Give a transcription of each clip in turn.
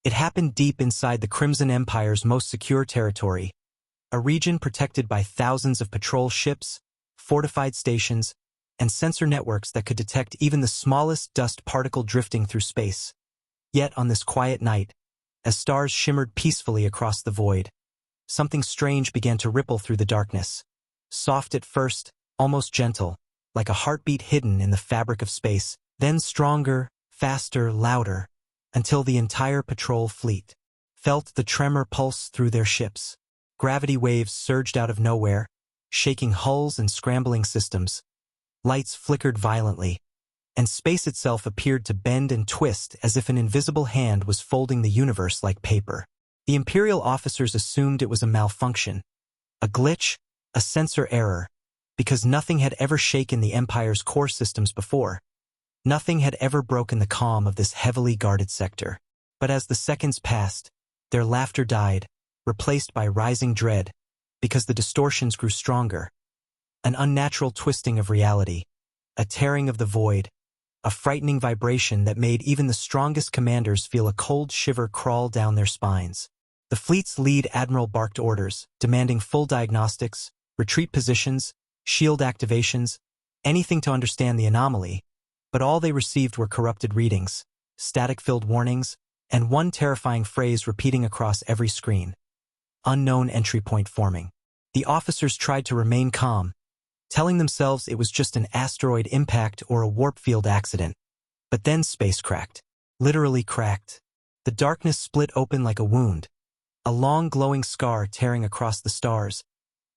It happened deep inside the Crimson Empire's most secure territory, a region protected by thousands of patrol ships, fortified stations, and sensor networks that could detect even the smallest dust particle drifting through space. Yet on this quiet night, as stars shimmered peacefully across the void, something strange began to ripple through the darkness. Soft at first, almost gentle, like a heartbeat hidden in the fabric of space, then stronger, faster, louder, until the entire patrol fleet felt the tremor pulse through their ships. Gravity waves surged out of nowhere, shaking hulls and scrambling systems. Lights flickered violently, and space itself appeared to bend and twist as if an invisible hand was folding the universe like paper. The Imperial officers assumed it was a malfunction, a glitch, a sensor error, because nothing had ever shaken the Empire's core systems before. Nothing had ever broken the calm of this heavily guarded sector. But as the seconds passed, their laughter died, replaced by rising dread, because the distortions grew stronger. An unnatural twisting of reality, a tearing of the void, a frightening vibration that made even the strongest commanders feel a cold shiver crawl down their spines. The fleet's lead admiral barked orders, demanding full diagnostics, retreat positions, shield activations, anything to understand the anomaly, but all they received were corrupted readings, static-filled warnings, and one terrifying phrase repeating across every screen. Unknown entry point forming. The officers tried to remain calm, telling themselves it was just an asteroid impact or a warp field accident. But then space cracked. Literally cracked. The darkness split open like a wound, a long glowing scar tearing across the stars,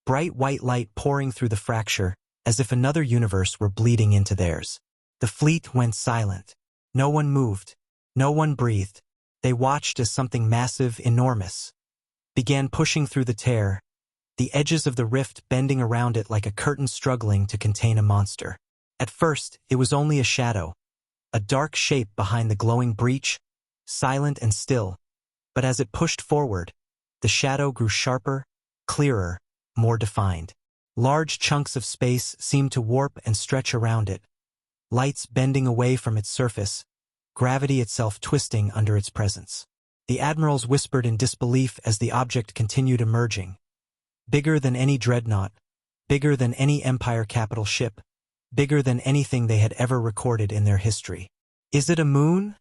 bright white light pouring through the fracture, as if another universe were bleeding into theirs. The fleet went silent. No one moved. No one breathed. They watched as something massive, enormous, began pushing through the tear, the edges of the rift bending around it like a curtain struggling to contain a monster. At first, it was only a shadow, a dark shape behind the glowing breach, silent and still. But as it pushed forward, the shadow grew sharper, clearer, more defined. Large chunks of space seemed to warp and stretch around it, lights bending away from its surface, gravity itself twisting under its presence. The admirals whispered in disbelief as the object continued emerging. Bigger than any dreadnought, bigger than any Empire capital ship, bigger than anything they had ever recorded in their history. "Is it a moon?"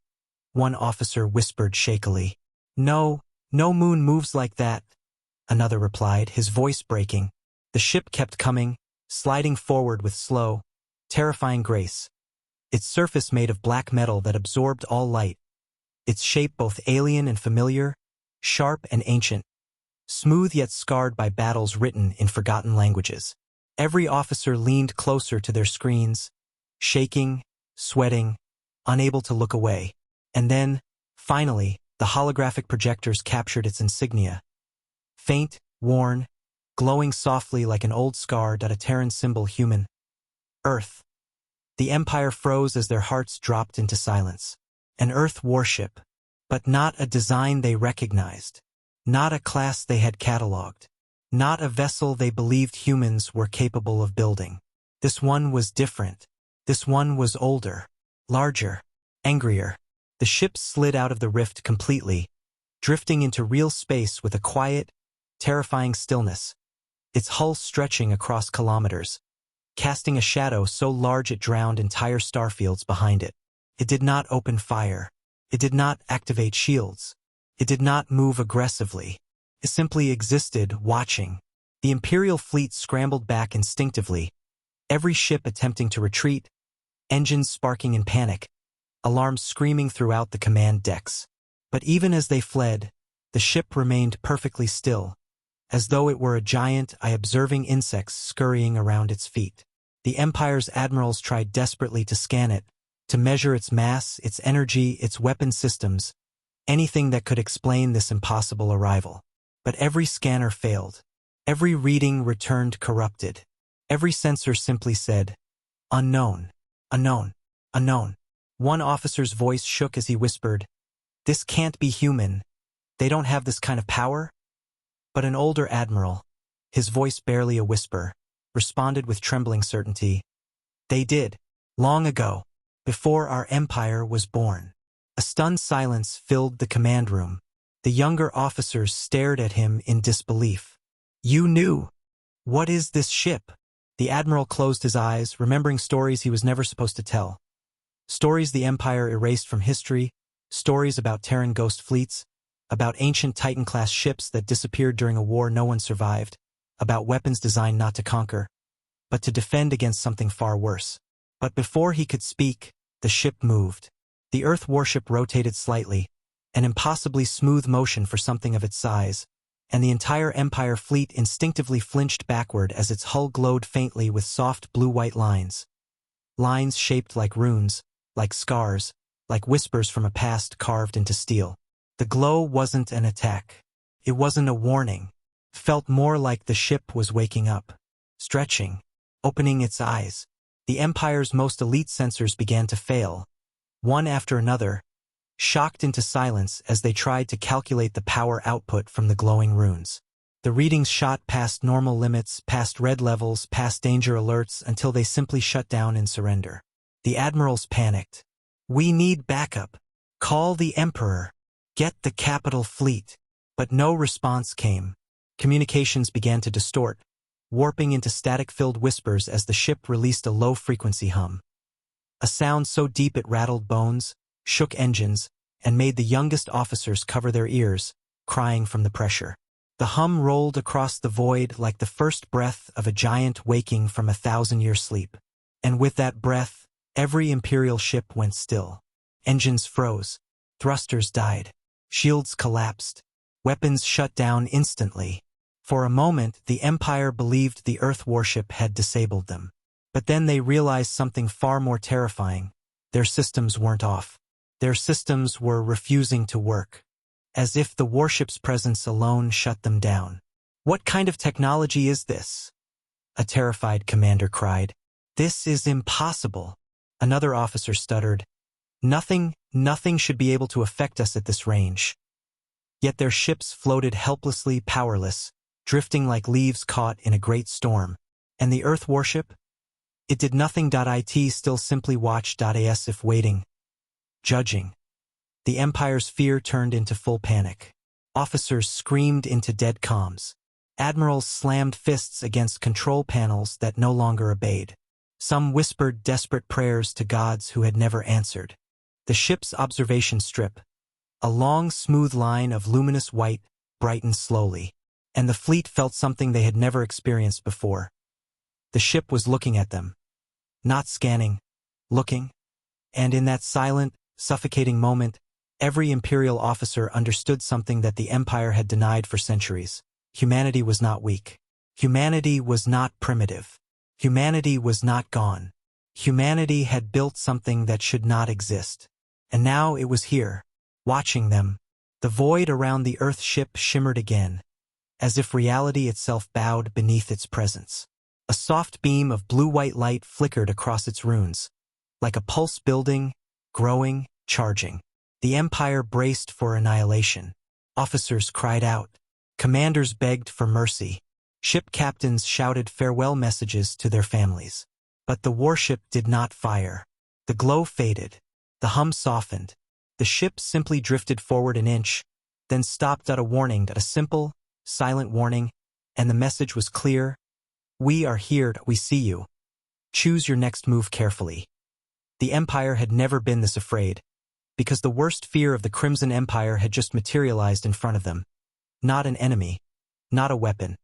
one officer whispered shakily. "No, no moon moves like that," another replied, his voice breaking. The ship kept coming, sliding forward with slow, terrifying grace. Its surface made of black metal that absorbed all light. Its shape both alien and familiar, sharp and ancient, smooth yet scarred by battles written in forgotten languages. Every officer leaned closer to their screens, shaking, sweating, unable to look away. And then, finally, the holographic projectors captured its insignia. Faint, worn, glowing softly like an old scarred Terran symbol human. Earth. The Empire froze as their hearts dropped into silence. An Earth warship, but not a design they recognized. Not a class they had catalogued. Not a vessel they believed humans were capable of building. This one was different. This one was older, larger, angrier. The ship slid out of the rift completely, drifting into real space with a quiet, terrifying stillness, its hull stretching across kilometers, casting a shadow so large it drowned entire starfields behind it. It did not open fire. It did not activate shields. It did not move aggressively. It simply existed, watching. The Imperial fleet scrambled back instinctively, every ship attempting to retreat, engines sparking in panic, alarms screaming throughout the command decks. But even as they fled, the ship remained perfectly still, as though it were a giant eye observing insects scurrying around its feet. The Empire's admirals tried desperately to scan it, to measure its mass, its energy, its weapon systems, anything that could explain this impossible arrival. But every scanner failed. Every reading returned corrupted. Every sensor simply said, "Unknown, unknown, unknown." One officer's voice shook as he whispered, "This can't be human. They don't have this kind of power." But an older admiral, his voice barely a whisper, responded with trembling certainty, "They did, long ago, before our empire was born." A stunned silence filled the command room. The younger officers stared at him in disbelief. "You knew? What is this ship?" The admiral closed his eyes, remembering stories he was never supposed to tell. Stories the Empire erased from history, stories about Terran ghost fleets, about ancient Titan-class ships that disappeared during a war no one survived, about weapons designed not to conquer, but to defend against something far worse. But before he could speak, the ship moved. The Earth warship rotated slightly, an impossibly smooth motion for something of its size, and the entire Empire fleet instinctively flinched backward as its hull glowed faintly with soft blue-white lines. Lines shaped like runes, like scars, like whispers from a past carved into steel. The glow wasn't an attack. It wasn't a warning. It felt more like the ship was waking up, stretching, opening its eyes. The Empire's most elite sensors began to fail, one after another, shocked into silence as they tried to calculate the power output from the glowing runes. The readings shot past normal limits, past red levels, past danger alerts, until they simply shut down in surrender. The admirals panicked. "We need backup. Call the Emperor. Get the capital fleet." But no response came. Communications began to distort, warping into static-filled whispers as the ship released a low-frequency hum. A sound so deep it rattled bones, shook engines, and made the youngest officers cover their ears, crying from the pressure. The hum rolled across the void like the first breath of a giant waking from a 1,000-year sleep. And with that breath, every Imperial ship went still. Engines froze. Thrusters died. Shields collapsed. Weapons shut down instantly. For a moment, the Empire believed the Earth warship had disabled them. But then they realized something far more terrifying. Their systems weren't off. Their systems were refusing to work, as if the warship's presence alone shut them down. "What kind of technology is this?" a terrified commander cried. "This is impossible." Another officer stuttered. Nothing should be able to affect us at this range." Yet their ships floated helplessly powerless, drifting like leaves caught in a great storm. And the Earth warship? It did nothing. It still simply watched. As if waiting, judging. The Empire's fear turned into full panic. Officers screamed into dead calms. Admirals slammed fists against control panels that no longer obeyed. Some whispered desperate prayers to gods who had never answered. The ship's observation strip, a long, smooth line of luminous white, brightened slowly, and the fleet felt something they had never experienced before. The ship was looking at them. Not scanning, looking. And in that silent, suffocating moment, every Imperial officer understood something that the Empire had denied for centuries. Humanity was not weak. Humanity was not primitive. Humanity was not gone. Humanity had built something that should not exist. And now it was here, watching them. The void around the Earth ship shimmered again, as if reality itself bowed beneath its presence. A soft beam of blue-white light flickered across its runes, like a pulse building, growing, charging. The Empire braced for annihilation. Officers cried out. Commanders begged for mercy. Ship captains shouted farewell messages to their families. But the warship did not fire. The glow faded. The hum softened. The ship simply drifted forward an inch, then stopped at a warning, a simple, silent warning, and the message was clear. We are here, we see you. Choose your next move carefully. The Empire had never been this afraid, because the worst fear of the Crimson Empire had just materialized in front of them. Not an enemy, not a weapon.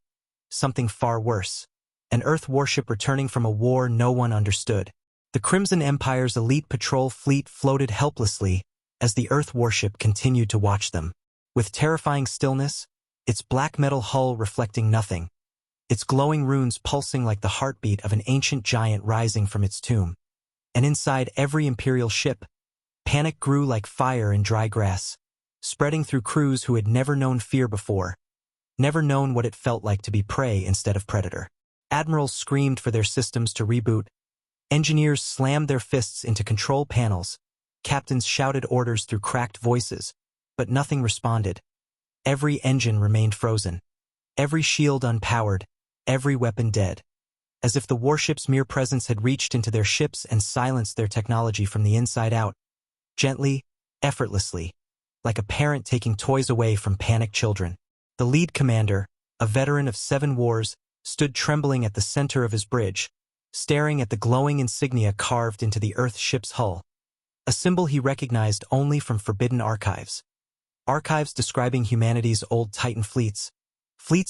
Something far worse. An Earth warship returning from a war no one understood. The Crimson Empire's elite patrol fleet floated helplessly as the Earth warship continued to watch them. With terrifying stillness, its black metal hull reflecting nothing, its glowing runes pulsing like the heartbeat of an ancient giant rising from its tomb. And inside every Imperial ship, panic grew like fire in dry grass, spreading through crews who had never known fear before, never known what it felt like to be prey instead of predator. Admirals screamed for their systems to reboot. Engineers slammed their fists into control panels. Captains shouted orders through cracked voices, but nothing responded. Every engine remained frozen. Every shield unpowered. Every weapon dead. As if the warship's mere presence had reached into their ships and silenced their technology from the inside out. Gently, effortlessly, like a parent taking toys away from panicked children. The lead commander, a veteran of 7 wars, stood trembling at the center of his bridge, staring at the glowing insignia carved into the Earth ship's hull, a symbol he recognized only from forbidden archives. Archives describing humanity's old Titan fleets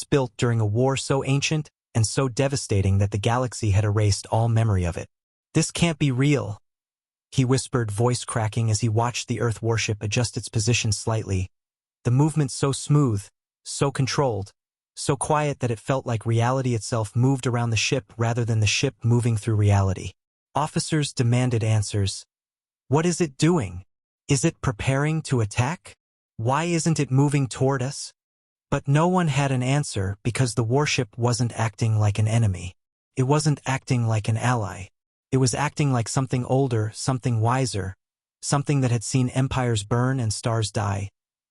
built during a war so ancient and so devastating that the galaxy had erased all memory of it. "This can't be real," he whispered, voice cracking as he watched the Earth warship adjust its position slightly, the movement so smooth, so controlled, so quiet that it felt like reality itself moved around the ship rather than the ship moving through reality. Officers demanded answers. What is it doing? Is it preparing to attack? Why isn't it moving toward us? But no one had an answer because the warship wasn't acting like an enemy. It wasn't acting like an ally. It was acting like something older, something wiser, something that had seen empires burn and stars die,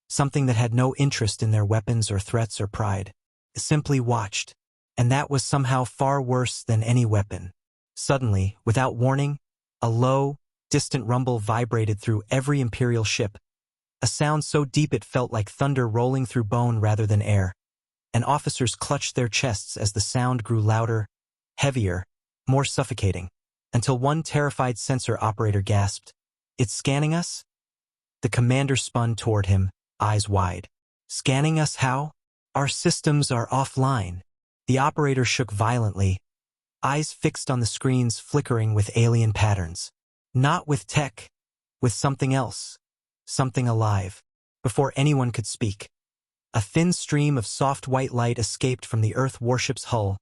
something that had no interest in their weapons or threats or pride. It simply watched, and that was somehow far worse than any weapon. Suddenly, without warning, a low, distant rumble vibrated through every Imperial ship, a sound so deep it felt like thunder rolling through bone rather than air, and officers clutched their chests as the sound grew louder, heavier, more suffocating, until one terrified sensor operator gasped, "It's scanning us?" The commander spun toward him, eyes wide. "Scanning us how? Our systems are offline." The operator shook violently, eyes fixed on the screens flickering with alien patterns. "Not with tech, with something else. Something alive." Before anyone could speak, a thin stream of soft white light escaped from the Earth warship's hull,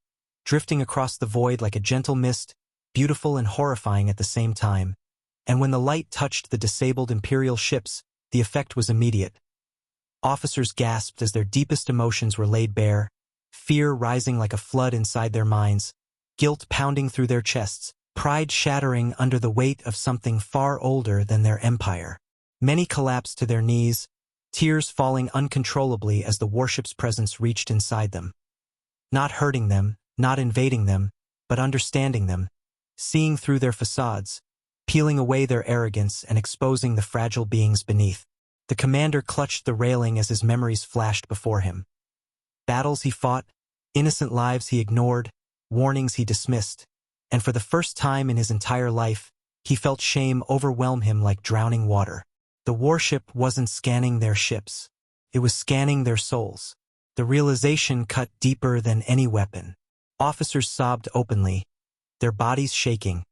drifting across the void like a gentle mist, beautiful and horrifying at the same time. And when the light touched the disabled Imperial ships, the effect was immediate. Officers gasped as their deepest emotions were laid bare, fear rising like a flood inside their minds, guilt pounding through their chests, pride shattering under the weight of something far older than their empire. Many collapsed to their knees, tears falling uncontrollably as the warship's presence reached inside them. Not hurting them, not invading them, but understanding them, seeing through their facades, peeling away their arrogance and exposing the fragile beings beneath. The commander clutched the railing as his memories flashed before him. Battles he fought, innocent lives he ignored, warnings he dismissed, and for the first time in his entire life, he felt shame overwhelm him like drowning water. The warship wasn't scanning their ships. It was scanning their souls. The realization cut deeper than any weapon. Officers sobbed openly, their bodies shaking,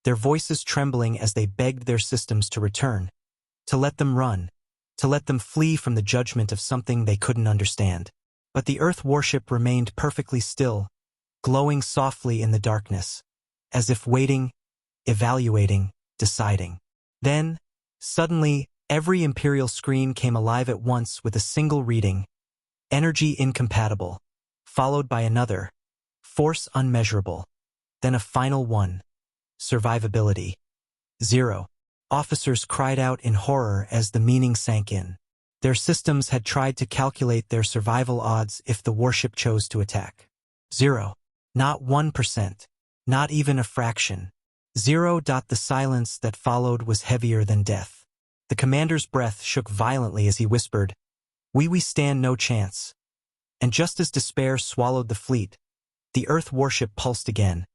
their voices trembling as they begged their systems to return, to let them run, to let them flee from the judgment of something they couldn't understand. But the Earth warship remained perfectly still, glowing softly in the darkness, as if waiting, evaluating, deciding. Then, suddenly, every Imperial screen came alive at once with a single reading, energy incompatible, followed by another, force unmeasurable, then a final one, survivability, 0. Officers cried out in horror as the meaning sank in. Their systems had tried to calculate their survival odds if the warship chose to attack. 0. Not 1%, not even a fraction. 0. The silence that followed was heavier than death. The commander's breath shook violently as he whispered, We stand no chance." And just as despair swallowed the fleet, the Earth warship pulsed again,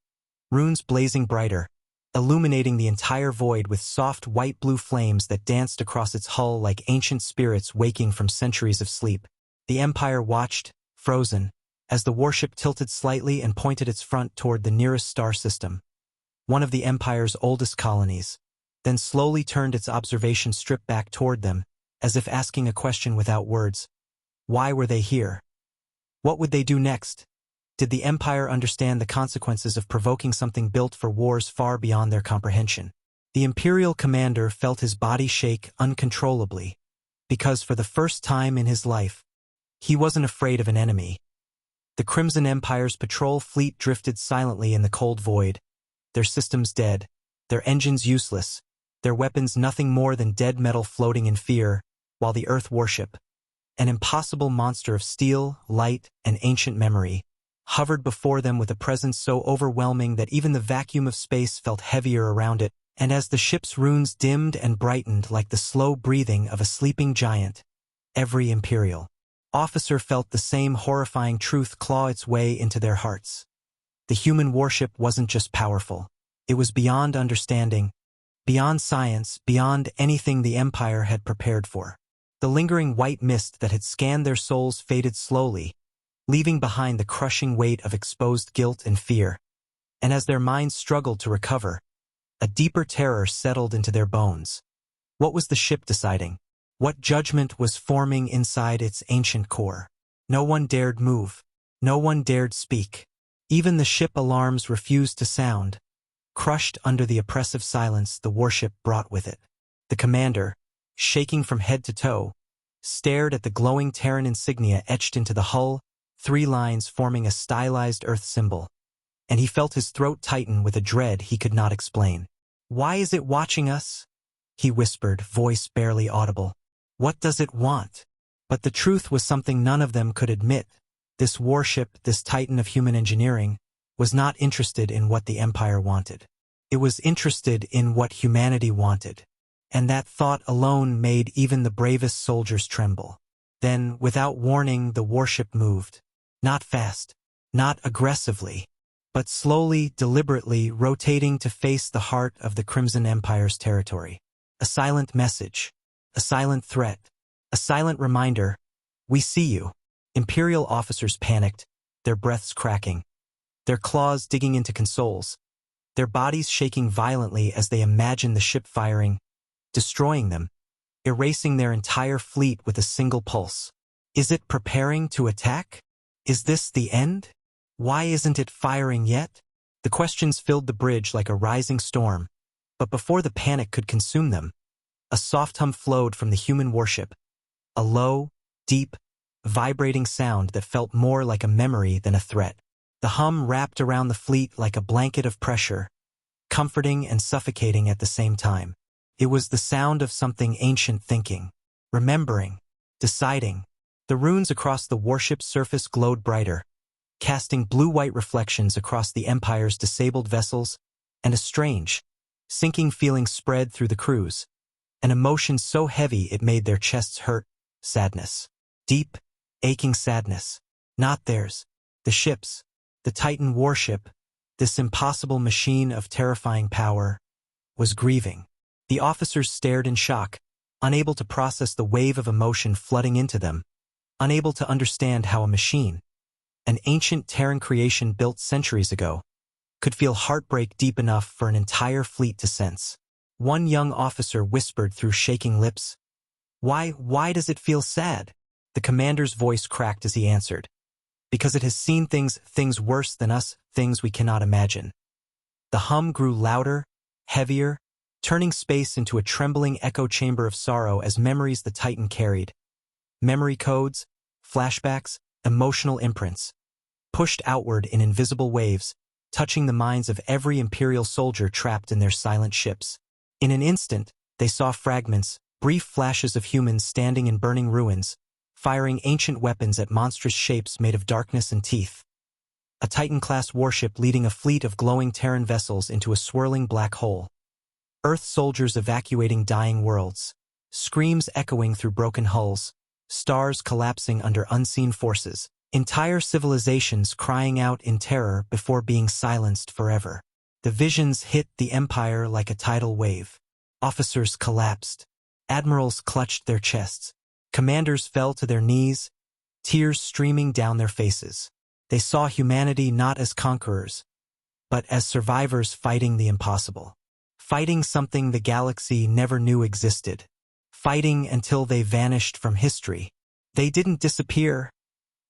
runes blazing brighter, illuminating the entire void with soft white-blue flames that danced across its hull like ancient spirits waking from centuries of sleep. The Empire watched, frozen, as the warship tilted slightly and pointed its front toward the nearest star system, one of the Empire's oldest colonies, then slowly turned its observation strip back toward them, as if asking a question without words. Why were they here? What would they do next? Did the Empire understand the consequences of provoking something built for wars far beyond their comprehension? The Imperial commander felt his body shake uncontrollably, because for the first time in his life, he wasn't afraid of an enemy. The Crimson Empire's patrol fleet drifted silently in the cold void, their systems dead, their engines useless, their weapons nothing more than dead metal floating in fear, while the Earth warship, an impossible monster of steel, light, and ancient memory, hovered before them with a presence so overwhelming that even the vacuum of space felt heavier around it, And as the ship's runes dimmed and brightened like the slow breathing of a sleeping giant, every Imperial officer felt the same horrifying truth claw its way into their hearts. The human warship wasn't just powerful. It was beyond understanding, beyond science, beyond anything the Empire had prepared for. The lingering white mist that had scanned their souls faded slowly, leaving behind the crushing weight of exposed guilt and fear. And as their minds struggled to recover, a deeper terror settled into their bones. What was the ship deciding? What judgment was forming inside its ancient core? No one dared move. No one dared speak. Even the ship alarms refused to sound, crushed under the oppressive silence the warship brought with it. The commander, shaking from head to toe, stared at the glowing Terran insignia etched into the hull, 3 lines forming a stylized Earth symbol. And he felt his throat tighten with a dread he could not explain. "Why is it watching us?" he whispered, voice barely audible. "What does it want?" But the truth was something none of them could admit. This warship, this titan of human engineering, was not interested in what the Empire wanted. It was interested in what humanity wanted. And that thought alone made even the bravest soldiers tremble. Then, without warning, the warship moved. Not fast, not aggressively, but slowly, deliberately, rotating to face the heart of the Crimson Empire's territory. A silent message, a silent threat, a silent reminder, "We see you." Imperial officers panicked, their breaths cracking, their claws digging into consoles, their bodies shaking violently as they imagined the ship firing, destroying them, erasing their entire fleet with a single pulse. Is it preparing to attack? Is this the end? Why isn't it firing yet? The questions filled the bridge like a rising storm, but before the panic could consume them, a soft hum flowed from the human warship, a low, deep, vibrating sound that felt more like a memory than a threat. The hum wrapped around the fleet like a blanket of pressure, comforting and suffocating at the same time. It was the sound of something ancient thinking, remembering, deciding. The runes across the warship's surface glowed brighter, casting blue-white reflections across the Empire's disabled vessels, and a strange, sinking feeling spread through the crews, an emotion so heavy it made their chests hurt, sadness. Deep, aching sadness. Not theirs. The ship's. The Titan warship, this impossible machine of terrifying power, was grieving. The officers stared in shock, unable to process the wave of emotion flooding into them, unable to understand how a machine, an ancient Terran creation built centuries ago, could feel heartbreak deep enough for an entire fleet to sense. One young officer whispered through shaking lips, Why does it feel sad?" The commander's voice cracked as he answered, "Because it has seen things worse than us, things we cannot imagine." The hum grew louder, heavier, turning space into a trembling echo chamber of sorrow as memories the Titan carried. Memory codes, flashbacks, emotional imprints, pushed outward in invisible waves, touching the minds of every Imperial soldier trapped in their silent ships. In an instant, they saw fragments, brief flashes of humans standing in burning ruins, firing ancient weapons at monstrous shapes made of darkness and teeth. A Titan-class warship leading a fleet of glowing Terran vessels into a swirling black hole. Earth soldiers evacuating dying worlds. Screams echoing through broken hulls. Stars collapsing under unseen forces. Entire civilizations crying out in terror before being silenced forever. The visions hit the Empire like a tidal wave. Officers collapsed. Admirals clutched their chests. Commanders fell to their knees, tears streaming down their faces. They saw humanity not as conquerors, but as survivors fighting the impossible. Fighting something the galaxy never knew existed. Fighting until they vanished from history. "They didn't disappear,"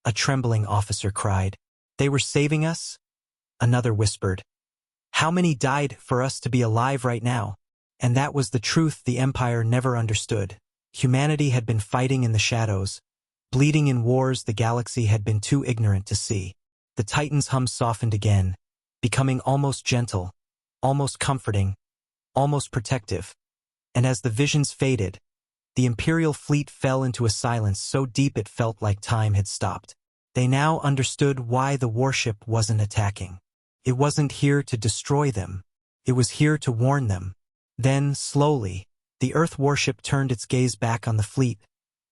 a trembling officer cried. "They were saving us?" Another whispered. "How many died for us to be alive right now?" And that was the truth the Empire never understood. Humanity had been fighting in the shadows, bleeding in wars the galaxy had been too ignorant to see. The Titan's hum softened again, becoming almost gentle, almost comforting, almost protective. And as the visions faded, the Imperial fleet fell into a silence so deep it felt like time had stopped. They now understood why the warship wasn't attacking. It wasn't here to destroy them. It was here to warn them. Then, slowly, the Earth warship turned its gaze back on the fleet,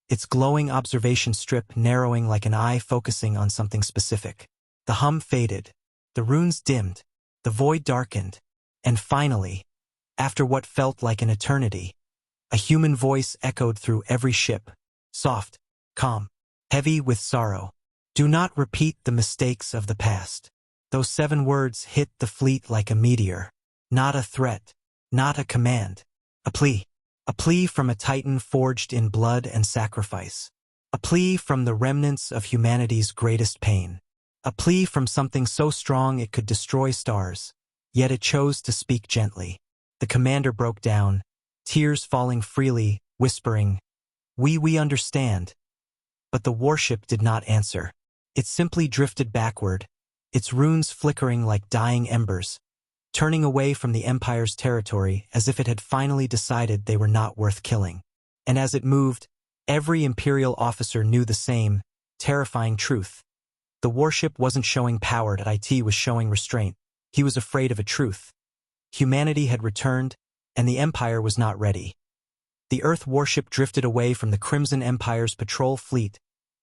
its glowing observation strip narrowing like an eye focusing on something specific. The hum faded, the runes dimmed, the void darkened, and finally, after what felt like an eternity, a human voice echoed through every ship, soft, calm, heavy with sorrow. Do not repeat the mistakes of the past. Those 7 words hit the fleet like a meteor. Not a threat, not a command, a plea. A plea from a titan forged in blood and sacrifice. A plea from the remnants of humanity's greatest pain. A plea from something so strong it could destroy stars, yet it chose to speak gently. The commander broke down, tears falling freely, whispering, We understand." But the warship did not answer. It simply drifted backward, its runes flickering like dying embers, turning away from the Empire's territory as if it had finally decided they were not worth killing. And as it moved, every Imperial officer knew the same, terrifying truth. The warship wasn't showing power, it was showing restraint. He was afraid of a truth. Humanity had returned, and the Empire was not ready. The Earth warship drifted away from the Crimson Empire's patrol fleet,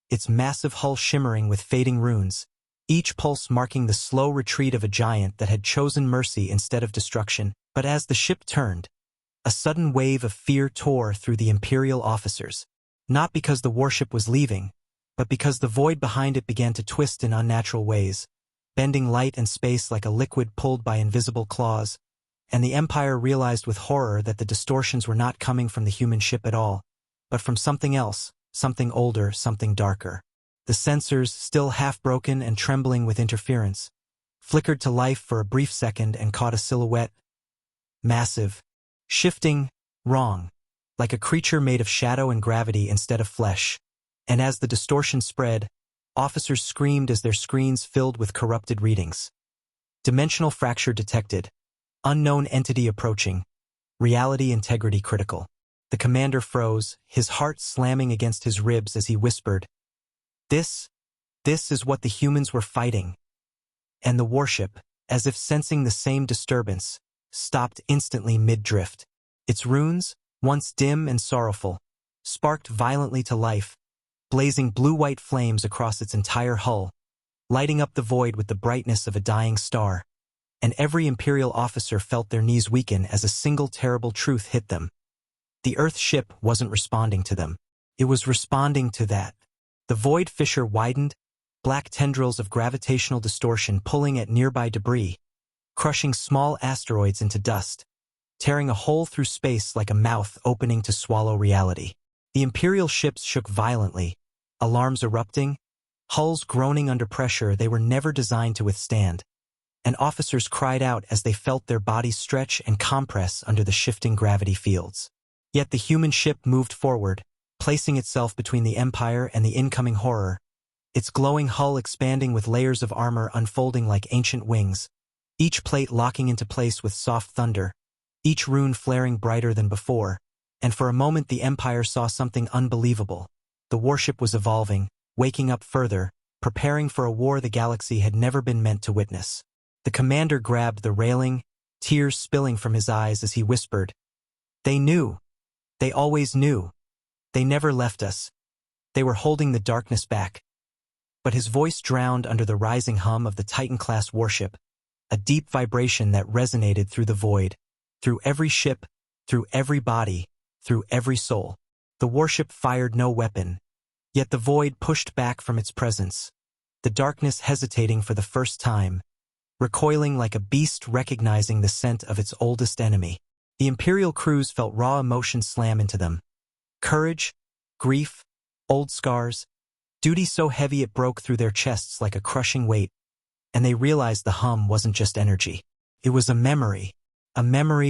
its massive hull shimmering with fading runes, each pulse marking the slow retreat of a giant that had chosen mercy instead of destruction. But as the ship turned, a sudden wave of fear tore through the Imperial officers, not because the warship was leaving, but because the void behind it began to twist in unnatural ways, bending light and space like a liquid pulled by invisible claws, and the Empire realized with horror that the distortions were not coming from the human ship at all, but from something else, something older, something darker. The sensors, still half-broken and trembling with interference, flickered to life for a brief second and caught a silhouette. Massive, shifting, wrong, like a creature made of shadow and gravity instead of flesh. And as the distortion spread, officers screamed as their screens filled with corrupted readings. Dimensional fracture detected. Unknown entity approaching. Reality integrity critical. The commander froze, his heart slamming against his ribs as he whispered, This is what the humans were fighting." And the warship, as if sensing the same disturbance, stopped instantly mid-drift. Its runes, once dim and sorrowful, sparked violently to life, blazing blue-white flames across its entire hull, lighting up the void with the brightness of a dying star. And every Imperial officer felt their knees weaken as a single terrible truth hit them. The Earth ship wasn't responding to them. It was responding to that. The void fissure widened, black tendrils of gravitational distortion pulling at nearby debris, crushing small asteroids into dust, tearing a hole through space like a mouth opening to swallow reality. The Imperial ships shook violently, alarms erupting, hulls groaning under pressure they were never designed to withstand, and officers cried out as they felt their bodies stretch and compress under the shifting gravity fields. Yet the human ship moved forward, placing itself between the Empire and the incoming horror, its glowing hull expanding with layers of armor unfolding like ancient wings, each plate locking into place with soft thunder, each rune flaring brighter than before, and for a moment the Empire saw something unbelievable. The warship was evolving, waking up further, preparing for a war the galaxy had never been meant to witness. The commander grabbed the railing, tears spilling from his eyes as he whispered, "They knew. They always knew. They never left us. They were holding the darkness back." But his voice drowned under the rising hum of the Titan-class warship, a deep vibration that resonated through the void, through every ship, through every body, through every soul. The warship fired no weapon, yet the void pushed back from its presence, the darkness hesitating for the first time, recoiling like a beast recognizing the scent of its oldest enemy. The Imperial crews felt raw emotion slam into them. Courage, grief, old scars, duty so heavy it broke through their chests like a crushing weight, and they realized the hum wasn't just energy. It was a memory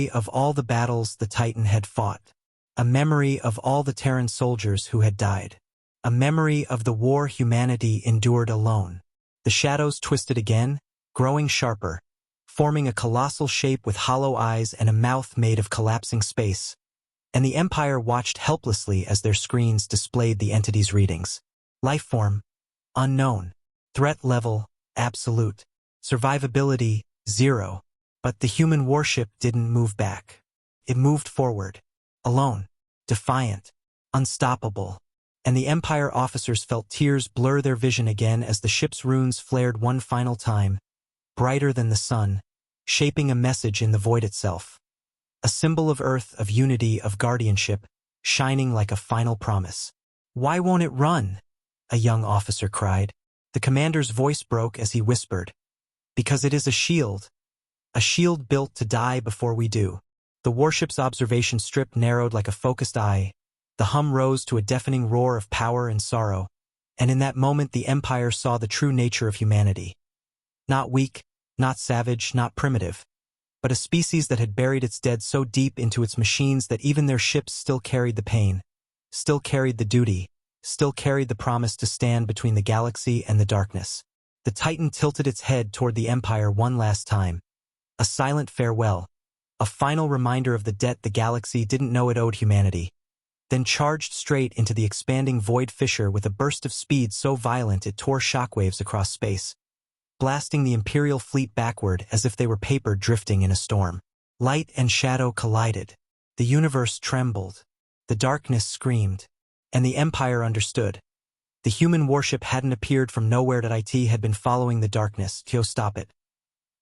of all the battles the Titan had fought, a memory of all the Terran soldiers who had died, a memory of the war humanity endured alone. The shadows twisted again, growing sharper, forming a colossal shape with hollow eyes and a mouth made of collapsing space, and the Empire watched helplessly as their screens displayed the entity's readings. Life form, unknown. Threat level, absolute. Survivability, 0. But the human warship didn't move back. It moved forward, alone, defiant, unstoppable, and the Empire officers felt tears blur their vision again as the ship's runes flared one final time, brighter than the sun, shaping a message in the void itself. A symbol of Earth, of unity, of guardianship, shining like a final promise. "Why won't it run?" a young officer cried. The commander's voice broke as he whispered, "Because it is a shield built to die before we do." The warship's observation strip narrowed like a focused eye. The hum rose to a deafening roar of power and sorrow, and in that moment the Empire saw the true nature of humanity. Not weak, not savage, not primitive, but a species that had buried its dead so deep into its machines that even their ships still carried the pain, still carried the duty, still carried the promise to stand between the galaxy and the darkness. The Titan tilted its head toward the Empire one last time. A silent farewell, a final reminder of the debt the galaxy didn't know it owed humanity, then charged straight into the expanding void fissure with a burst of speed so violent it tore shockwaves across space, blasting the Imperial fleet backward as if they were paper drifting in a storm. Light and shadow collided. The universe trembled. The darkness screamed. And the Empire understood. The human warship hadn't appeared from nowhere. It had been following the darkness. Stop it.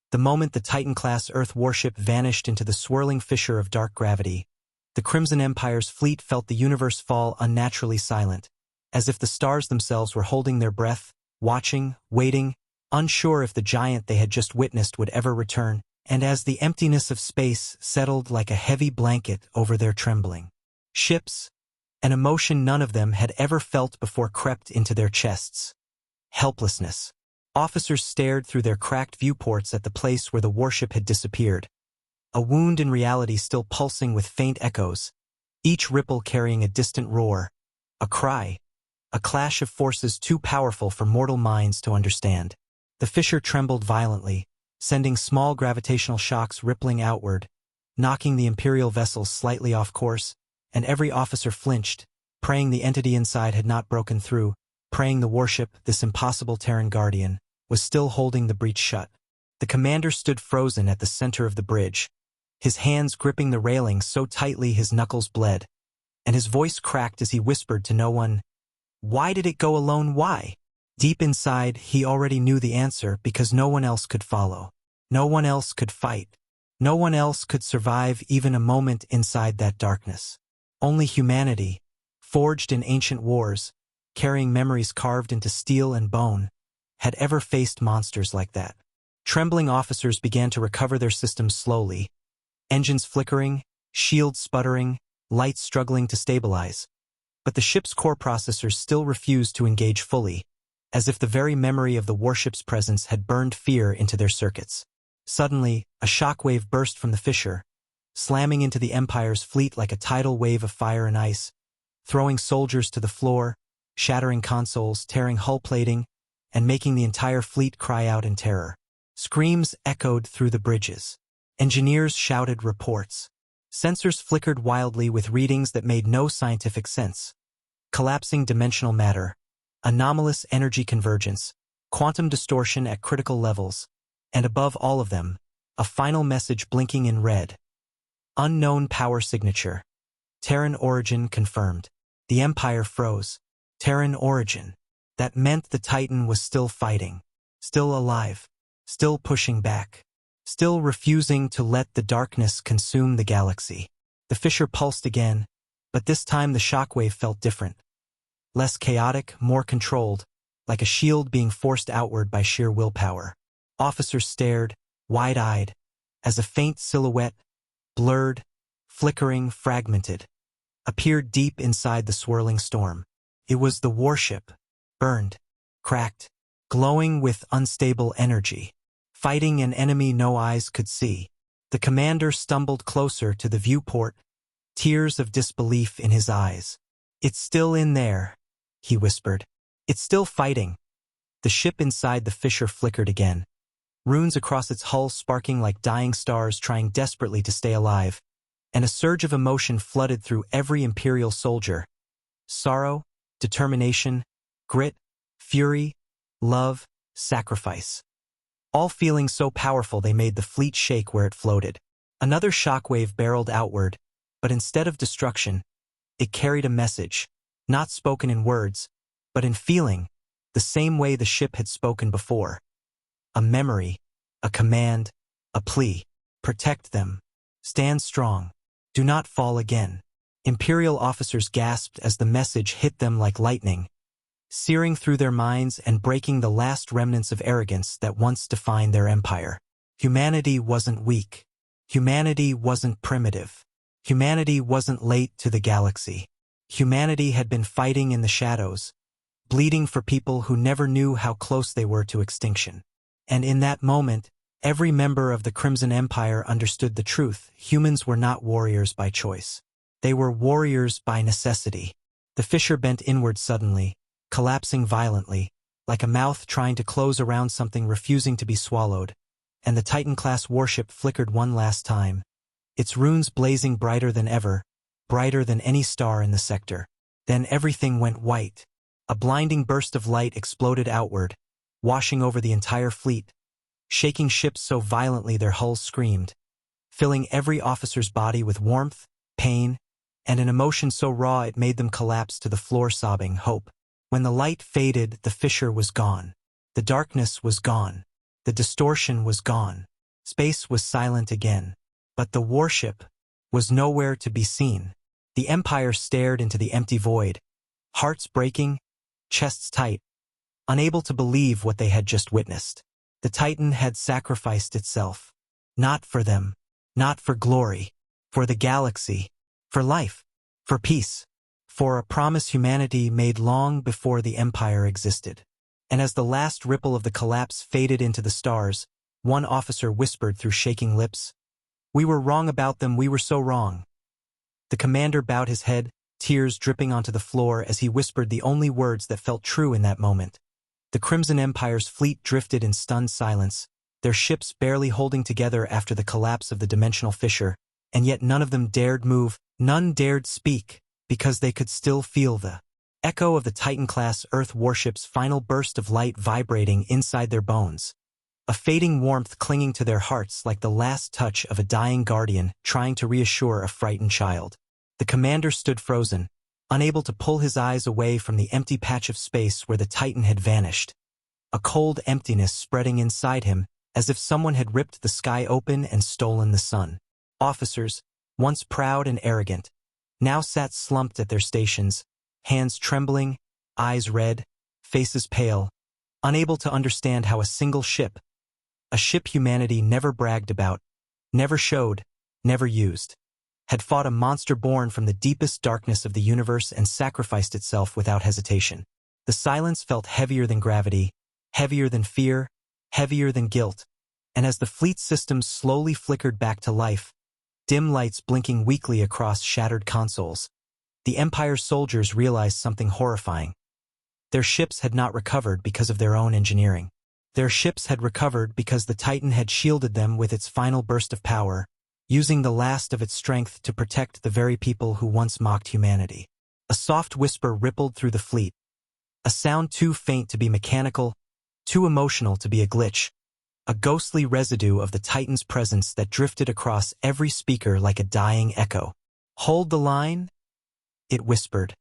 The moment the Titan-class Earth warship vanished into the swirling fissure of dark gravity, the Crimson Empire's fleet felt the universe fall unnaturally silent, as if the stars themselves were holding their breath, watching, waiting, unsure if the giant they had just witnessed would ever return, and as the emptiness of space settled like a heavy blanket over their trembling ships, an emotion none of them had ever felt before crept into their chests. Helplessness. Officers stared through their cracked viewports at the place where the warship had disappeared, a wound in reality still pulsing with faint echoes, each ripple carrying a distant roar, a cry, a clash of forces too powerful for mortal minds to understand. The fissure trembled violently, sending small gravitational shocks rippling outward, knocking the Imperial vessels slightly off course, and every officer flinched, praying the entity inside had not broken through, praying the warship, this impossible Terran guardian, was still holding the breach shut. The commander stood frozen at the center of the bridge, his hands gripping the railing so tightly his knuckles bled, and his voice cracked as he whispered to no one, "Why did it go alone? Why?" Deep inside, he already knew the answer because no one else could follow. No one else could fight. No one else could survive even a moment inside that darkness. Only humanity, forged in ancient wars, carrying memories carved into steel and bone, had ever faced monsters like that. Trembling officers began to recover their systems slowly, engines flickering, shields sputtering, lights struggling to stabilize. But the ship's core processors still refused to engage fully, as if the very memory of the warship's presence had burned fear into their circuits. Suddenly, a shockwave burst from the fissure, slamming into the Empire's fleet like a tidal wave of fire and ice, throwing soldiers to the floor, shattering consoles, tearing hull plating, and making the entire fleet cry out in terror. Screams echoed through the bridges. Engineers shouted reports. Sensors flickered wildly with readings that made no scientific sense. Collapsing dimensional matter, anomalous energy convergence, quantum distortion at critical levels, and above all of them, a final message blinking in red. Unknown power signature. Terran origin confirmed. The Empire froze. Terran origin. That meant the Titan was still fighting, still alive, still pushing back, still refusing to let the darkness consume the galaxy. The fissure pulsed again, but this time the shockwave felt different. Less chaotic, more controlled, like a shield being forced outward by sheer willpower. Officers stared, wide-eyed, as a faint silhouette, blurred, flickering, fragmented, appeared deep inside the swirling storm. It was the warship, burned, cracked, glowing with unstable energy, fighting an enemy no eyes could see. The commander stumbled closer to the viewport, tears of disbelief in his eyes. "It's still in there," he whispered. "It's still fighting." The ship inside the fissure flickered again, runes across its hull sparking like dying stars trying desperately to stay alive, and a surge of emotion flooded through every Imperial soldier. Sorrow, determination, grit, fury, love, sacrifice. All feelings so powerful they made the fleet shake where it floated. Another shockwave barreled outward, but instead of destruction, it carried a message, not spoken in words, but in feeling, the same way the ship had spoken before. A memory, a command, a plea. Protect them. Stand strong. Do not fall again. Imperial officers gasped as the message hit them like lightning, searing through their minds and breaking the last remnants of arrogance that once defined their empire. Humanity wasn't weak. Humanity wasn't primitive. Humanity wasn't late to the galaxy. Humanity had been fighting in the shadows, bleeding for people who never knew how close they were to extinction. And in that moment, every member of the Crimson Empire understood the truth. Humans were not warriors by choice. They were warriors by necessity. The fissure bent inward suddenly, collapsing violently, like a mouth trying to close around something refusing to be swallowed, and the Titan-class warship flickered one last time, its runes blazing brighter than ever, brighter than any star in the sector. Then everything went white. A blinding burst of light exploded outward, washing over the entire fleet, shaking ships so violently their hulls screamed, filling every officer's body with warmth, pain, and an emotion so raw it made them collapse to the floor sobbing hope. When the light faded, the fissure was gone. The darkness was gone. The distortion was gone. Space was silent again. But the warship was nowhere to be seen. The Empire stared into the empty void, hearts breaking, chests tight, unable to believe what they had just witnessed. The Titan had sacrificed itself. Not for them, not for glory, for the galaxy, for life, for peace, for a promise humanity made long before the Empire existed. And as the last ripple of the collapse faded into the stars, one officer whispered through shaking lips, "We were wrong about them, we were so wrong." The commander bowed his head, tears dripping onto the floor as he whispered the only words that felt true in that moment. The Crimson Empire's fleet drifted in stunned silence, their ships barely holding together after the collapse of the dimensional fissure, and yet none of them dared move, none dared speak, because they could still feel the echo of the Titan-class Earth warship's final burst of light vibrating inside their bones, a fading warmth clinging to their hearts like the last touch of a dying guardian trying to reassure a frightened child. The commander stood frozen, unable to pull his eyes away from the empty patch of space where the Titan had vanished, a cold emptiness spreading inside him as if someone had ripped the sky open and stolen the sun. Officers, once proud and arrogant, now sat slumped at their stations, hands trembling, eyes red, faces pale, unable to understand how a single ship, a ship humanity never bragged about, never showed, never used, had fought a monster born from the deepest darkness of the universe and sacrificed itself without hesitation. The silence felt heavier than gravity, heavier than fear, heavier than guilt, and as the fleet systems slowly flickered back to life, dim lights blinking weakly across shattered consoles, the Empire's soldiers realized something horrifying. Their ships had not recovered because of their own engineering. Their ships had recovered because the Titan had shielded them with its final burst of power, using the last of its strength to protect the very people who once mocked humanity. A soft whisper rippled through the fleet, a sound too faint to be mechanical, too emotional to be a glitch, a ghostly residue of the Titan's presence that drifted across every speaker like a dying echo. "Hold the line?" it whispered,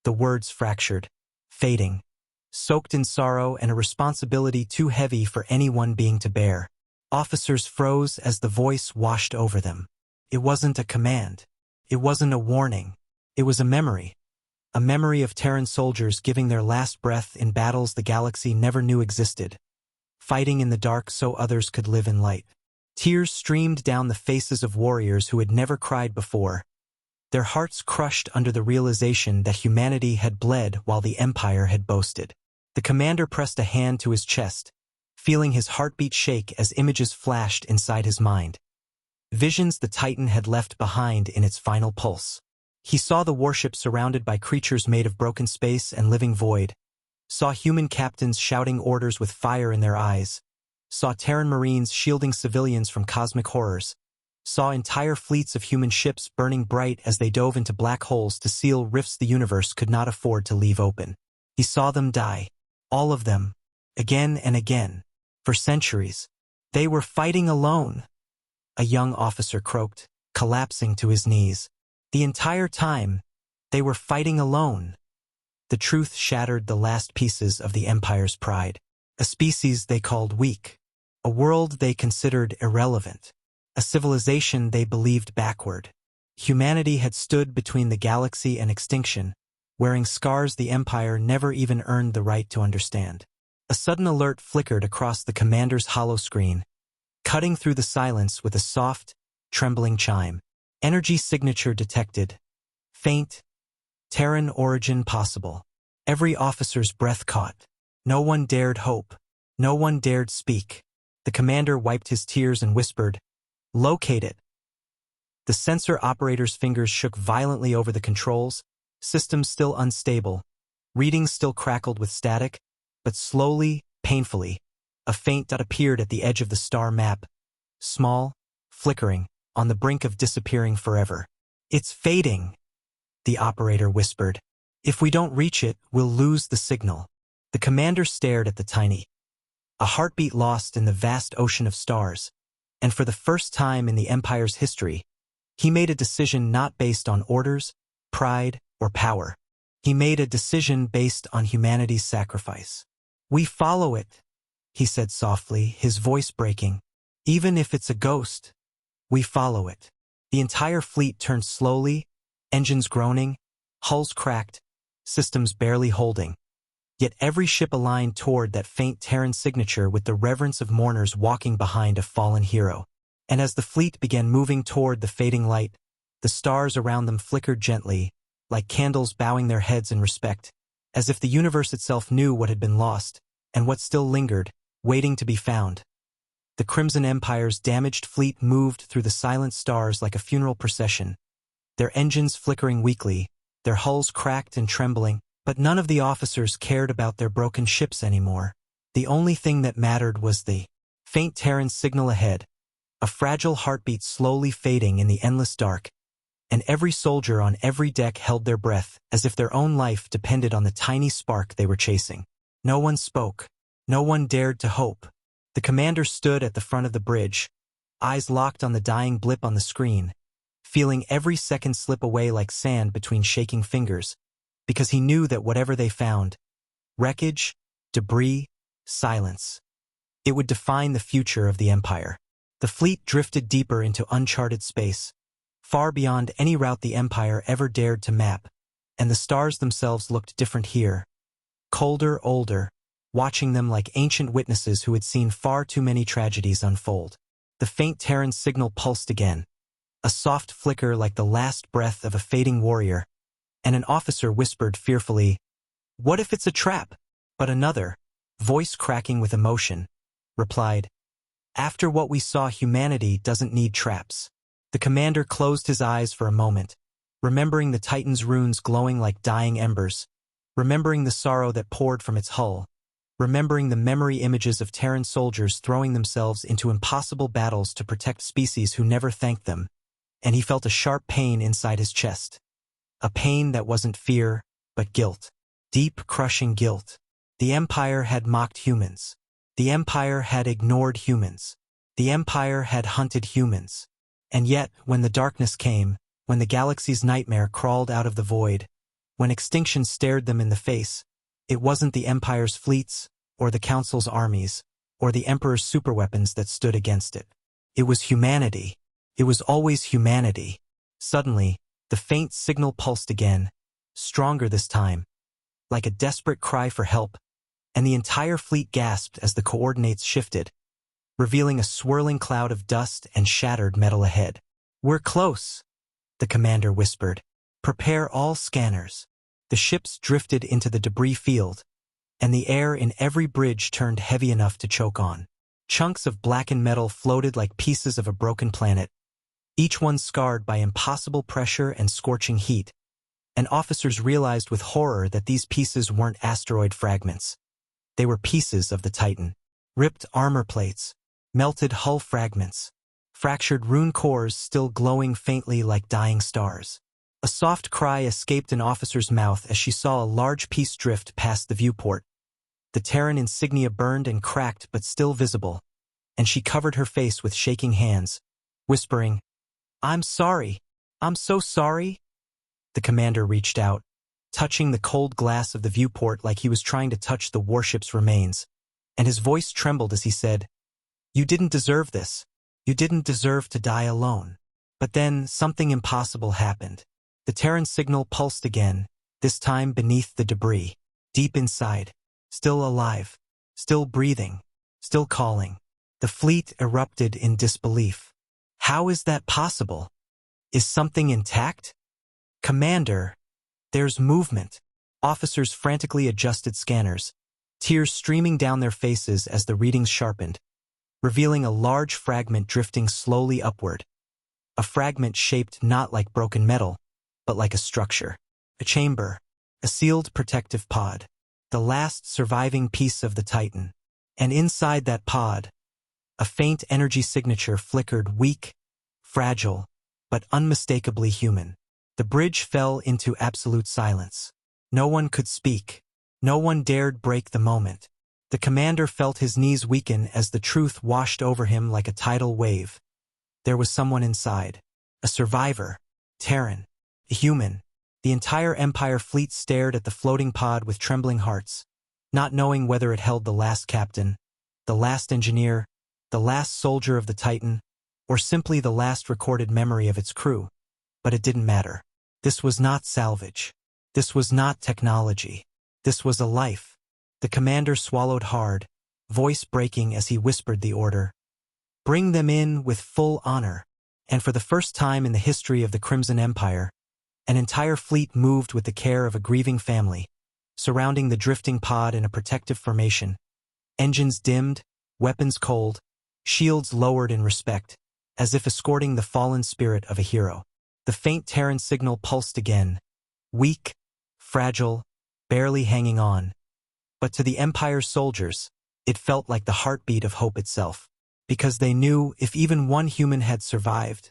the words fractured, fading, soaked in sorrow and a responsibility too heavy for anyone being to bear. Officers froze as the voice washed over them. It wasn't a command. It wasn't a warning. It was a memory of Terran soldiers giving their last breath in battles the galaxy never knew existed, fighting in the dark so others could live in light. Tears streamed down the faces of warriors who had never cried before, their hearts crushed under the realization that humanity had bled while the Empire had boasted. The commander pressed a hand to his chest, feeling his heartbeat shake as images flashed inside his mind. Visions the Titan had left behind in its final pulse. He saw the warship surrounded by creatures made of broken space and living void, saw human captains shouting orders with fire in their eyes, saw Terran Marines shielding civilians from cosmic horrors, saw entire fleets of human ships burning bright as they dove into black holes to seal rifts the universe could not afford to leave open. He saw them die, all of them, again and again, for centuries. They were fighting alone. a young officer croaked, collapsing to his knees. The entire time, they were fighting alone. The truth shattered the last pieces of the Empire's pride. A species they called weak. A world they considered irrelevant. A civilization they believed backward. Humanity had stood between the galaxy and extinction, wearing scars the Empire never even earned the right to understand. A sudden alert flickered across the commander's hollow screen, cutting through the silence with a soft, trembling chime. Energy signature detected. Faint. Terran origin possible. Every officer's breath caught. No one dared hope. No one dared speak. The commander wiped his tears and whispered, "Locate it." The sensor operator's fingers shook violently over the controls, systems still unstable, readings still crackled with static, but slowly, painfully, a faint dot appeared at the edge of the star map, small, flickering, on the brink of disappearing forever. "It's fading," the operator whispered. "If we don't reach it, we'll lose the signal." The commander stared at the tiny, a heartbeat lost in the vast ocean of stars, and for the first time in the Empire's history, he made a decision not based on orders, pride, or power. He made a decision based on humanity's sacrifice. "We follow it," he said softly, his voice breaking. "Even if it's a ghost, we follow it." The entire fleet turned slowly, engines groaning, hulls cracked, systems barely holding. Yet every ship aligned toward that faint Terran signature with the reverence of mourners walking behind a fallen hero. And as the fleet began moving toward the fading light, the stars around them flickered gently, like candles bowing their heads in respect, as if the universe itself knew what had been lost, and what still lingered, waiting to be found. The Crimson Empire's damaged fleet moved through the silent stars like a funeral procession, their engines flickering weakly, their hulls cracked and trembling, but none of the officers cared about their broken ships anymore. The only thing that mattered was the faint Terran signal ahead, a fragile heartbeat slowly fading in the endless dark, and every soldier on every deck held their breath as if their own life depended on the tiny spark they were chasing. No one spoke. No one dared to hope. The commander stood at the front of the bridge, eyes locked on the dying blip on the screen, feeling every second slip away like sand between shaking fingers, because he knew that whatever they found, wreckage, debris, silence, it would define the future of the Empire. The fleet drifted deeper into uncharted space, far beyond any route the Empire ever dared to map, and the stars themselves looked different here. Colder, older, watching them like ancient witnesses who had seen far too many tragedies unfold. The faint Terran signal pulsed again, a soft flicker like the last breath of a fading warrior, and an officer whispered fearfully, "What if it's a trap?" But another, voice cracking with emotion, replied, "After what we saw, humanity doesn't need traps." The commander closed his eyes for a moment, remembering the Titan's runes glowing like dying embers, remembering the sorrow that poured from its hull, remembering the memory images of Terran soldiers throwing themselves into impossible battles to protect species who never thanked them, and he felt a sharp pain inside his chest. A pain that wasn't fear, but guilt. Deep, crushing guilt. The Empire had mocked humans. The Empire had ignored humans. The Empire had hunted humans. And yet, when the darkness came, when the galaxy's nightmare crawled out of the void, when extinction stared them in the face, it wasn't the Empire's fleets, or the Council's armies, or the Emperor's superweapons that stood against it. It was humanity. It was always humanity. Suddenly, the faint signal pulsed again, stronger this time, like a desperate cry for help, and the entire fleet gasped as the coordinates shifted, revealing a swirling cloud of dust and shattered metal ahead. "We're close," the commander whispered. "Prepare all scanners." The ships drifted into the debris field, and the air in every bridge turned heavy enough to choke on. Chunks of blackened metal floated like pieces of a broken planet, each one scarred by impossible pressure and scorching heat, and officers realized with horror that these pieces weren't asteroid fragments. They were pieces of the Titan. Ripped armor plates, melted hull fragments, fractured rune cores still glowing faintly like dying stars. A soft cry escaped an officer's mouth as she saw a large piece drift past the viewport. The Terran insignia burned and cracked but still visible, and she covered her face with shaking hands, whispering, "I'm sorry. I'm so sorry." The commander reached out, touching the cold glass of the viewport like he was trying to touch the warship's remains, and his voice trembled as he said, "You didn't deserve this. You didn't deserve to die alone." But then something impossible happened. The Terran signal pulsed again, this time beneath the debris, deep inside, still alive, still breathing, still calling. The fleet erupted in disbelief. How is that possible? Is something intact? Commander, there's movement. Officers frantically adjusted scanners, tears streaming down their faces as the readings sharpened, revealing a large fragment drifting slowly upward. A fragment shaped not like broken metal, but like a structure, a chamber, a sealed protective pod, the last surviving piece of the Titan. And inside that pod, a faint energy signature flickered, weak, fragile, but unmistakably human. The bridge fell into absolute silence. No one could speak. No one dared break the moment. The commander felt his knees weaken as the truth washed over him like a tidal wave. There was someone inside. A survivor. Terran. A human. The entire Empire fleet stared at the floating pod with trembling hearts, not knowing whether it held the last captain, the last engineer, the last soldier of the Titan, or simply the last recorded memory of its crew. But it didn't matter. This was not salvage. This was not technology. This was a life. The commander swallowed hard, voice breaking as he whispered the order. Bring them in with full honor. And for the first time in the history of the Crimson Empire, an entire fleet moved with the care of a grieving family, surrounding the drifting pod in a protective formation. Engines dimmed, weapons cold, shields lowered in respect, as if escorting the fallen spirit of a hero. The faint Terran signal pulsed again, weak, fragile, barely hanging on. But to the Empire's soldiers, it felt like the heartbeat of hope itself, because they knew if even one human had survived,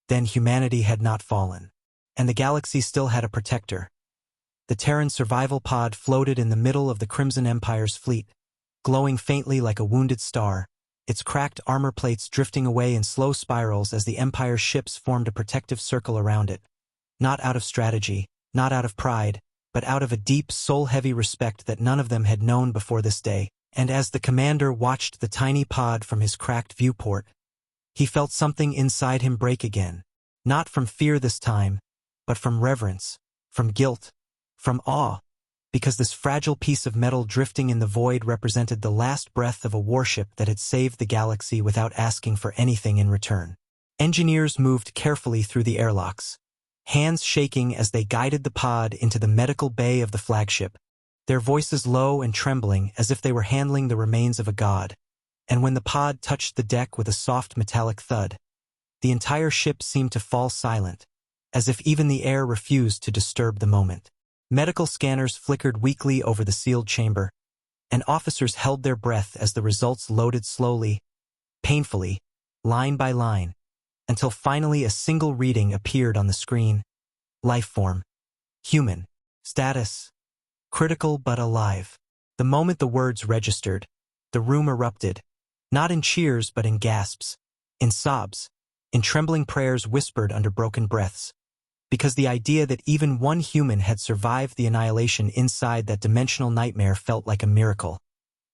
then humanity had not fallen, and the galaxy still had a protector. The Terran survival pod floated in the middle of the Crimson Empire's fleet, glowing faintly like a wounded star, its cracked armor plates drifting away in slow spirals as the Empire's ships formed a protective circle around it. Not out of strategy, not out of pride, but out of a deep, soul-heavy respect that none of them had known before this day. And as the commander watched the tiny pod from his cracked viewport, he felt something inside him break again, not from fear this time, but from reverence, from guilt, from awe, because this fragile piece of metal drifting in the void represented the last breath of a warship that had saved the galaxy without asking for anything in return. Engineers moved carefully through the airlocks, hands shaking as they guided the pod into the medical bay of the flagship, their voices low and trembling as if they were handling the remains of a god. And when the pod touched the deck with a soft metallic thud, the entire ship seemed to fall silent, as if even the air refused to disturb the moment. Medical scanners flickered weakly over the sealed chamber, and officers held their breath as the results loaded slowly, painfully, line by line, until finally a single reading appeared on the screen. Life form. Human. Status. Critical but alive. The moment the words registered, the room erupted, not in cheers but in gasps, in sobs, in trembling prayers whispered under broken breaths. Because the idea that even one human had survived the annihilation inside that dimensional nightmare felt like a miracle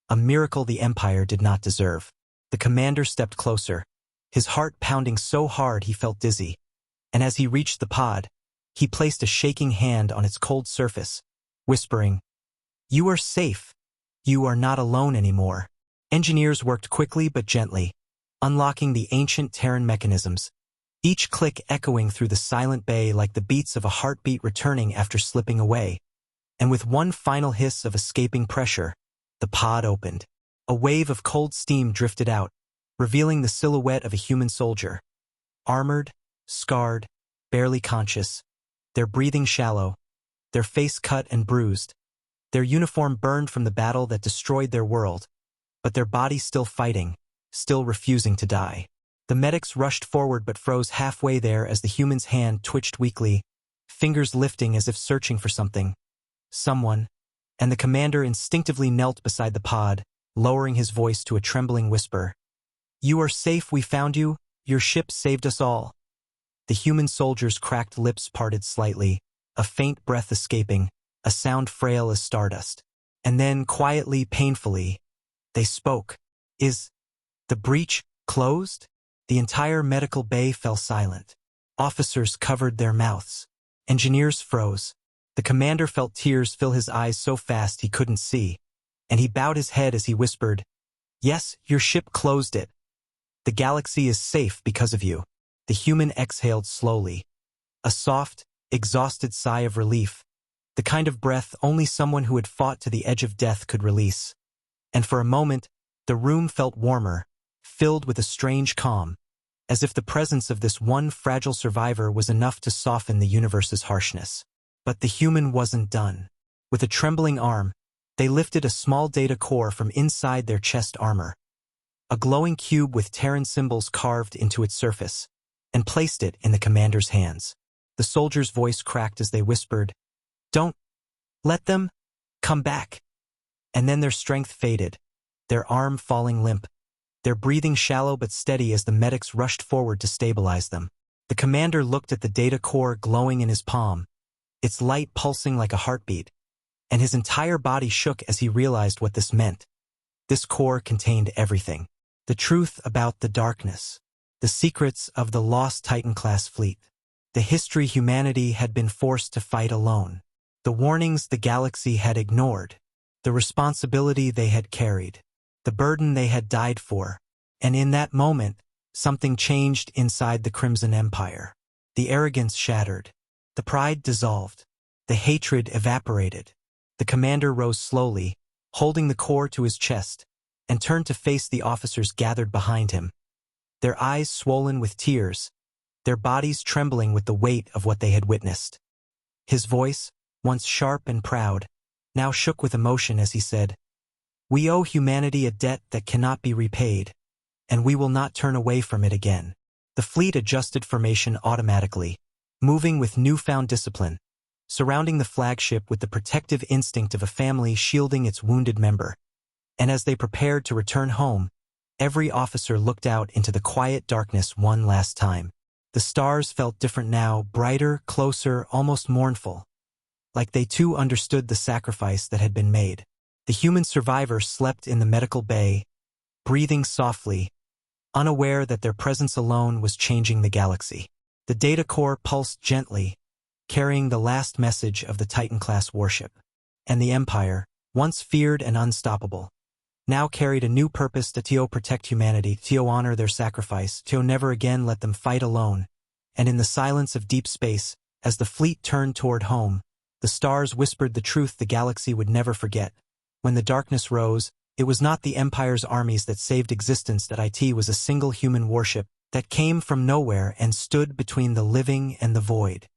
the Empire did not deserve. The commander stepped closer, his heart pounding so hard he felt dizzy, and as he reached the pod, he placed a shaking hand on its cold surface, whispering, "You are safe. You are not alone anymore." Engineers worked quickly but gently, unlocking the ancient Terran mechanisms, each click echoing through the silent bay like the beats of a heartbeat returning after slipping away. And with one final hiss of escaping pressure, the pod opened. A wave of cold steam drifted out, revealing the silhouette of a human soldier. Armored, scarred, barely conscious, their breathing shallow, their face cut and bruised, their uniform burned from the battle that destroyed their world, but their body still fighting, still refusing to die. The medics rushed forward but froze halfway there as the human's hand twitched weakly, fingers lifting as if searching for something. Someone, and the commander instinctively knelt beside the pod, lowering his voice to a trembling whisper. "You are safe, we found you. your ship saved us all." The human soldiers' cracked lips parted slightly, a faint breath escaping, a sound frail as stardust. And then, quietly, painfully, they spoke. "Is the breach closed?" The entire medical bay fell silent. Officers covered their mouths. Engineers froze. The commander felt tears fill his eyes so fast he couldn't see, and he bowed his head as he whispered, "Yes, your ship closed it. The galaxy is safe because of you." The human exhaled slowly. A soft, exhausted sigh of relief, the kind of breath only someone who had fought to the edge of death could release. And for a moment, the room felt warmer, filled with a strange calm, as if the presence of this one fragile survivor was enough to soften the universe's harshness. But the human wasn't done. With a trembling arm, they lifted a small data core from inside their chest armor, a glowing cube with Terran symbols carved into its surface, and placed it in the commander's hands. The soldier's voice cracked as they whispered, "Don't let them come back." And then their strength faded, their arm falling limp, their breathing shallow but steady as the medics rushed forward to stabilize them. The commander looked at the data core glowing in his palm, its light pulsing like a heartbeat, and his entire body shook as he realized what this meant. This core contained everything. The truth about the darkness, the secrets of the lost Titan-class fleet, the history humanity had been forced to fight alone, the warnings the galaxy had ignored, the responsibility they had carried, the burden they had died for. And in that moment, something changed inside the Crimson Empire. The arrogance shattered. The pride dissolved. The hatred evaporated. The commander rose slowly, holding the core to his chest, and turned to face the officers gathered behind him, their eyes swollen with tears, their bodies trembling with the weight of what they had witnessed. His voice, once sharp and proud, now shook with emotion as he said, "We owe humanity a debt that cannot be repaid, and we will not turn away from it again." The fleet adjusted formation automatically, moving with newfound discipline, surrounding the flagship with the protective instinct of a family shielding its wounded member. And as they prepared to return home, every officer looked out into the quiet darkness one last time. The stars felt different now, brighter, closer, almost mournful, like they too understood the sacrifice that had been made. The human survivor slept in the medical bay, breathing softly, unaware that their presence alone was changing the galaxy. The data core pulsed gently, carrying the last message of the Titan-class warship. And the Empire, once feared and unstoppable, now carried a new purpose to protect humanity, to honor their sacrifice, to never again let them fight alone. And in the silence of deep space, as the fleet turned toward home, the stars whispered the truth the galaxy would never forget. When the darkness rose, it was not the Empire's armies that saved existence, that it was a single human warship that came from nowhere and stood between the living and the void.